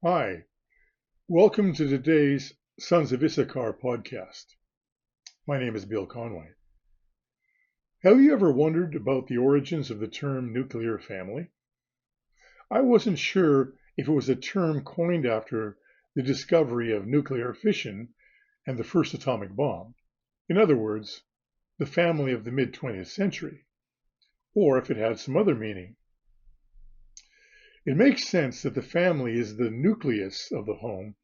Hi, welcome to today's Sons of Issachar podcast. My name is Bill Conway. Have you ever wondered about the origins of the term nuclear family? I wasn't sure if it was a term coined after the discovery of nuclear fission and the first atomic bomb. In other words, the family of the mid-20th century, or if it had some other meaning. It makes sense that the family is the nucleus of the home.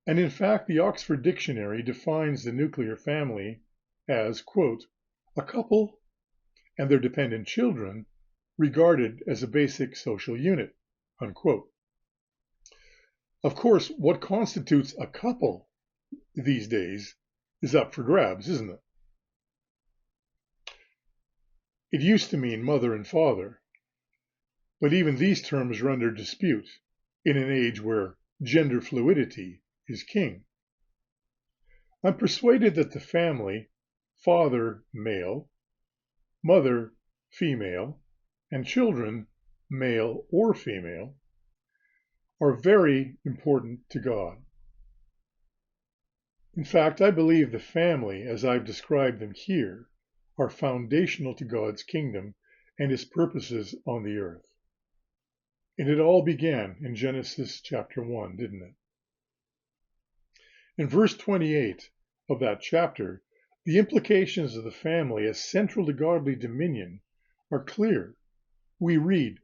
And in fact, the Oxford Dictionary defines the nuclear family as, quote, a couple and their dependent children regarded as a basic social unit, unquote. Of course, what constitutes a couple these days is up for grabs, isn't it? It used to mean mother and father, but even these terms are under dispute in an age where gender fluidity is king. I'm persuaded that the family, father male, mother female, and children male or female, are very important to God. In fact, I believe the family, as I've described them here, are foundational to God's kingdom and his purposes on the earth. And it all began in Genesis chapter 1, didn't it? In verse 28 of that chapter, the implications of the family as central to godly dominion are clear. We read,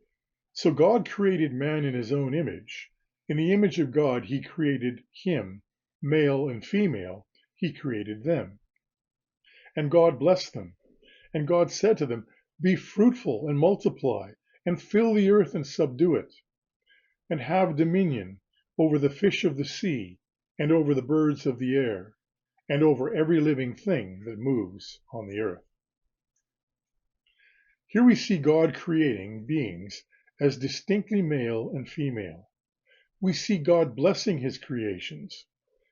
"So God created man in his own image. In the image of God he created him, male and female, he created them. And God blessed them. And God said to them, Be fruitful and multiply, and fill the earth and subdue it, and have dominion over the fish of the sea, and over the birds of the air, and over every living thing that moves on the earth." Here we see God creating beings as distinctly male and female. We see God blessing his creations.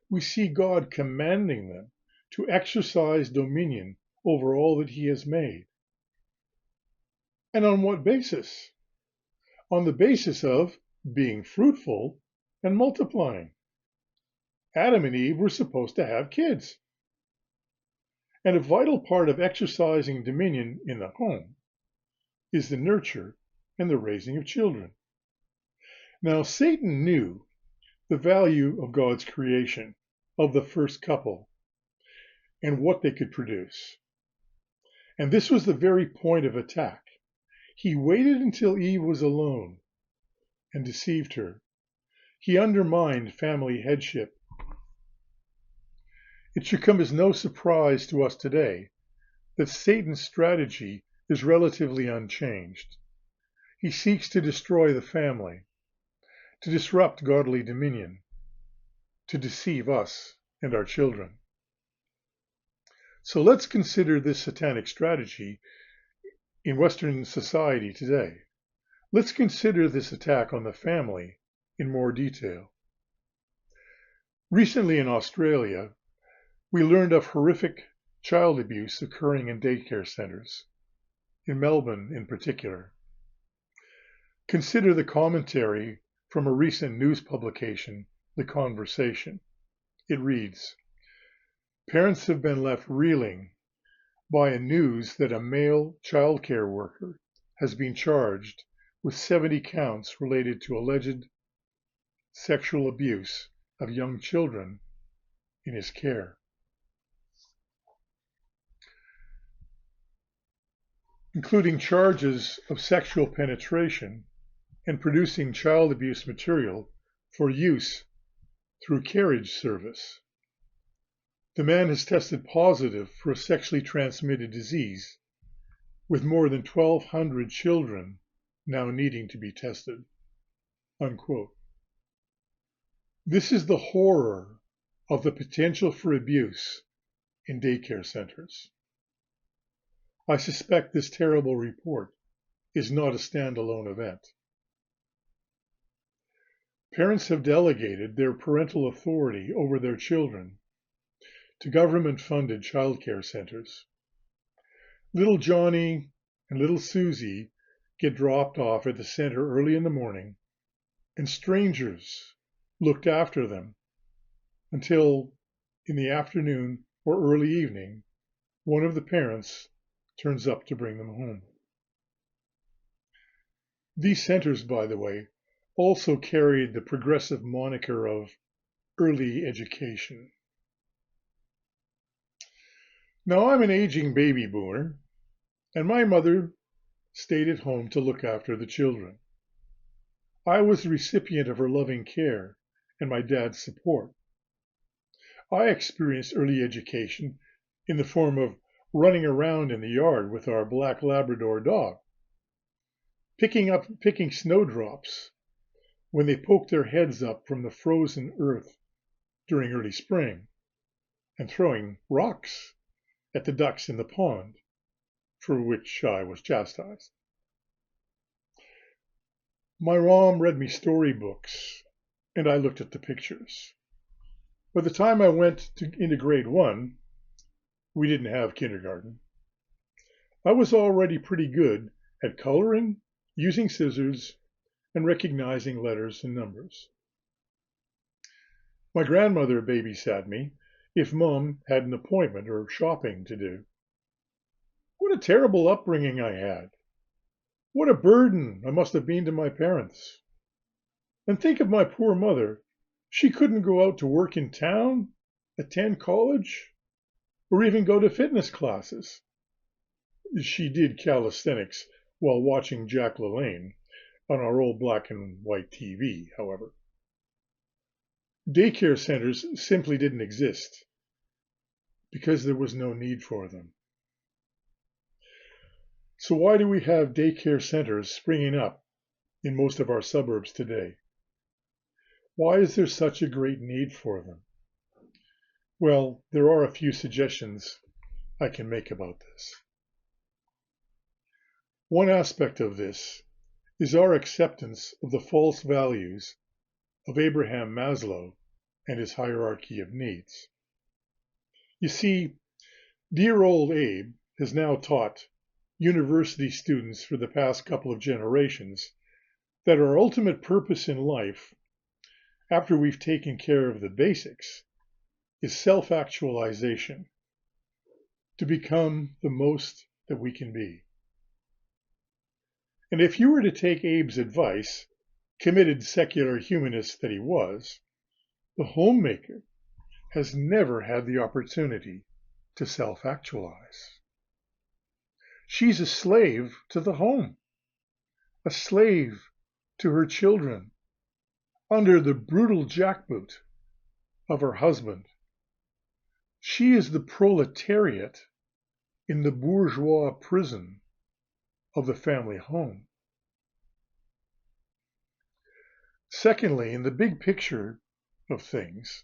We see God commanding them to exercise dominion over all that he has made. And on what basis? On the basis of being fruitful and multiplying. Adam and Eve were supposed to have kids. And a vital part of exercising dominion in the home is the nurture and the raising of children. Now, Satan knew the value of God's creation, of the first couple, and what they could produce. And this was the very point of attack. He waited until Eve was alone and deceived her. He undermined family headship. It should come as no surprise to us today that Satan's strategy is relatively unchanged. He seeks to destroy the family, to disrupt godly dominion, to deceive us and our children. So let's consider this satanic strategy in Western society today. Let's consider this attack on the family in more detail. Recently in Australia, we learned of horrific child abuse occurring in daycare centers, in Melbourne in particular. Consider the commentary from a recent news publication, The Conversation. It reads, "Parents have been left reeling by a news that a male childcare worker has been charged with 70 counts related to alleged sexual abuse of young children in his care, including charges of sexual penetration and producing child abuse material for use through carriage service. The man has tested positive for a sexually transmitted disease, with more than 1,200 children now needing to be tested." Unquote. This is the horror of the potential for abuse in daycare centers. I suspect this terrible report is not a standalone event. Parents have delegated their parental authority over their children to government-funded childcare centers. Little Johnny and little Susie get dropped off at the center early in the morning, and strangers looked after them until in the afternoon or early evening, one of the parents turns up to bring them home. These centers, by the way, also carried the progressive moniker of early education. Now, I'm an aging baby boomer, and my mother stayed at home to look after the children. I was the recipient of her loving care and my dad's support. I experienced early education in the form of running around in the yard with our black Labrador dog, picking snowdrops when they poked their heads up from the frozen earth during early spring, and throwing rocks at the ducks in the pond, for which I was chastised. My mom read me storybooks, and I looked at the pictures. By the time I went into grade 1, we didn't have kindergarten, I was already pretty good at coloring, using scissors, and recognizing letters and numbers. My grandmother babysat me if Mom had an appointment or shopping to do. What a terrible upbringing I had. What a burden I must have been to my parents. And think of my poor mother. She couldn't go out to work in town, attend college, or even go to fitness classes. She did calisthenics while watching Jack LaLanne on our old black and white TV, however. Daycare centers simply didn't exist because there was no need for them. So why do we have daycare centers springing up in most of our suburbs today? Why is there such a great need for them? Well, there are a few suggestions I can make about this. One aspect of this is our acceptance of the false values of Abraham Maslow and his hierarchy of needs. You see, dear old Abe has now taught university students for the past couple of generations that our ultimate purpose in life, after we've taken care of the basics, is self-actualization, to become the most that we can be. And if you were to take Abe's advice, committed secular humanist that he was, the homemaker has never had the opportunity to self-actualize. She's a slave to the home, a slave to her children, under the brutal jackboot of her husband. She is the proletariat in the bourgeois prison of the family home. Secondly, in the big picture of things,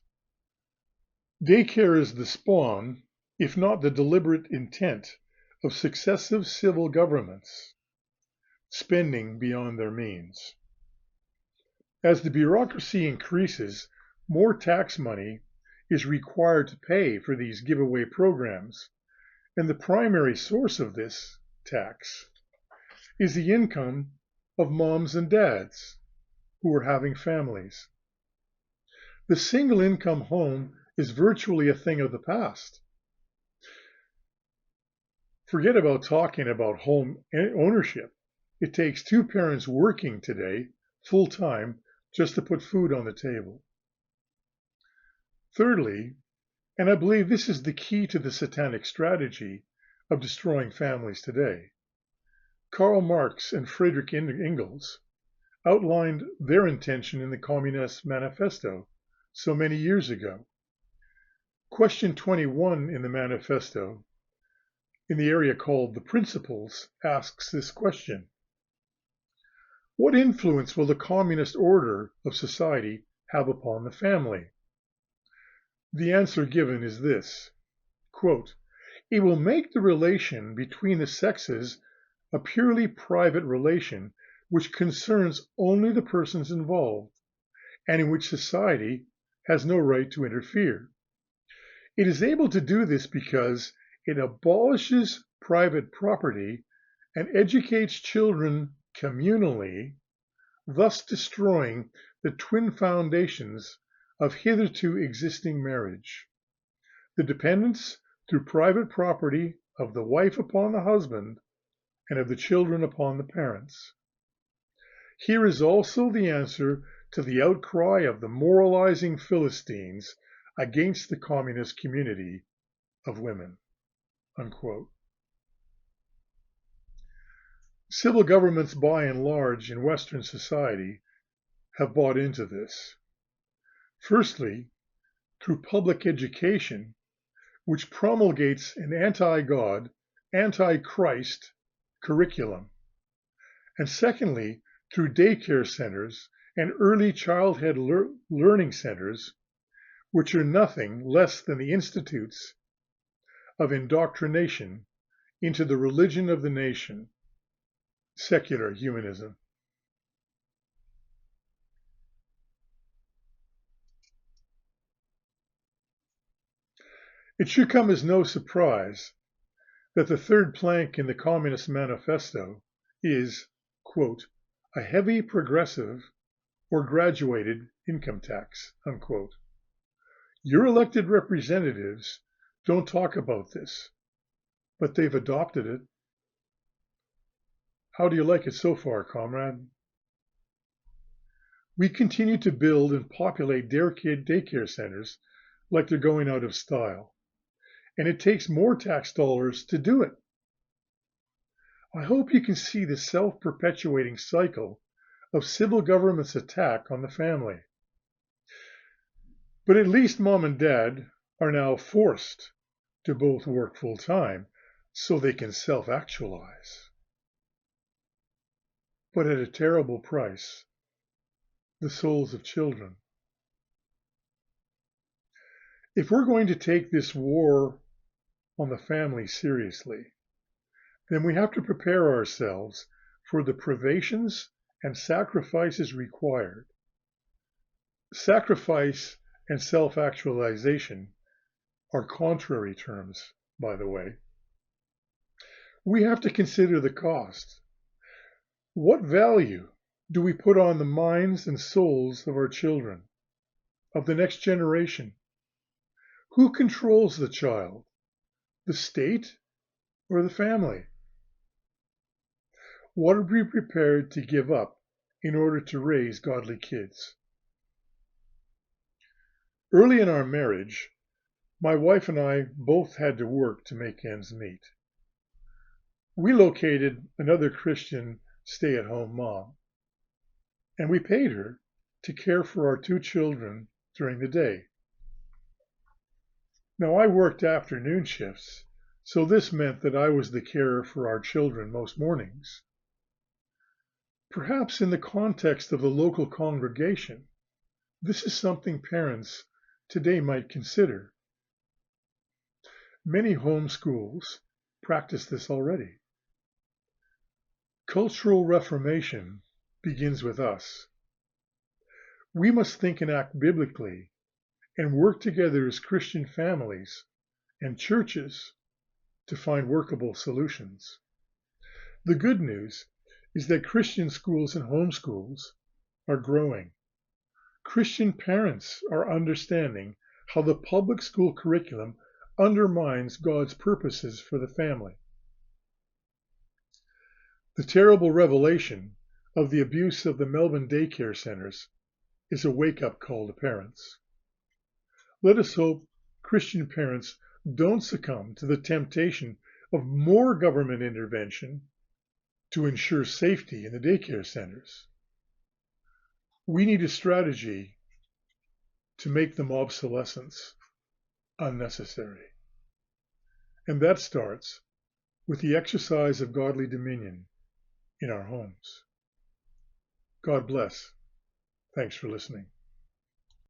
daycare is the spawn, if not the deliberate intent, of successive civil governments spending beyond their means. As the bureaucracy increases, more tax money is required to pay for these giveaway programs, and the primary source of this tax is the income of moms and dads who are having families. The single income home is virtually a thing of the past. Forget about talking about home ownership. It takes two parents working today, full time, just to put food on the table. Thirdly, and I believe this is the key to the satanic strategy of destroying families today, Karl Marx and Friedrich Engels outlined their intention in the Communist Manifesto so many years ago. Question 21 in the manifesto, in the area called the Principles, asks this question: what influence will the communist order of society have upon the family? The answer given is this, quote, it will make the relation between the sexes a purely private relation which concerns only the persons involved, and in which society has no right to interfere. It is able to do this because it abolishes private property and educates children communally, thus destroying the twin foundations of hitherto existing marriage: the dependence through private property of the wife upon the husband and of the children upon the parents. Here is also the answer to the outcry of the moralizing Philistines against the communist community of women." Unquote. Civil governments, by and large, in Western society have bought into this. Firstly, through public education, which promulgates an anti-God, anti-Christ curriculum. And secondly, through daycare centers and early childhood learning centers, which are nothing less than the institutes of indoctrination into the religion of the nation, secular humanism. It should come as no surprise that the third plank in the Communist Manifesto is, quote, "a heavy progressive or graduated income tax." Unquote. Your elected representatives don't talk about this, but they've adopted it. How do you like it so far, comrade? We continue to build and populate daycare centers like they're going out of style, and it takes more tax dollars to do it. I hope you can see the self-perpetuating cycle of civil government's attack on the family. But at least mom and dad are now forced to both work full-time so they can self-actualize. But at a terrible price: the souls of children. If we're going to take this war on the family seriously, then we have to prepare ourselves for the privations and sacrifices required. Sacrifice and self-actualization are contrary terms, by the way. We have to consider the cost. What value do we put on the minds and souls of our children, of the next generation? Who controls the child, the state or the family? What are we prepared to give up in order to raise godly kids? Early in our marriage, my wife and I both had to work to make ends meet. We located another Christian stay-at-home mom, and we paid her to care for our 2 children during the day. Now, I worked afternoon shifts, so this meant that I was the carer for our children most mornings. Perhaps in the context of the local congregation, this is something parents today might consider. Many homeschools practice this already. Cultural reformation begins with us. We must think and act biblically and work together as Christian families and churches to find workable solutions. The good news is that Christian schools and homeschools are growing. Christian parents are understanding how the public school curriculum undermines God's purposes for the family. The terrible revelation of the abuse of the Melbourne daycare centers is a wake-up call to parents. Let us hope Christian parents don't succumb to the temptation of more government intervention to ensure safety in the daycare centers. We need a strategy to make them obsolescence unnecessary. And that starts with the exercise of godly dominion in our homes. God bless. Thanks for listening.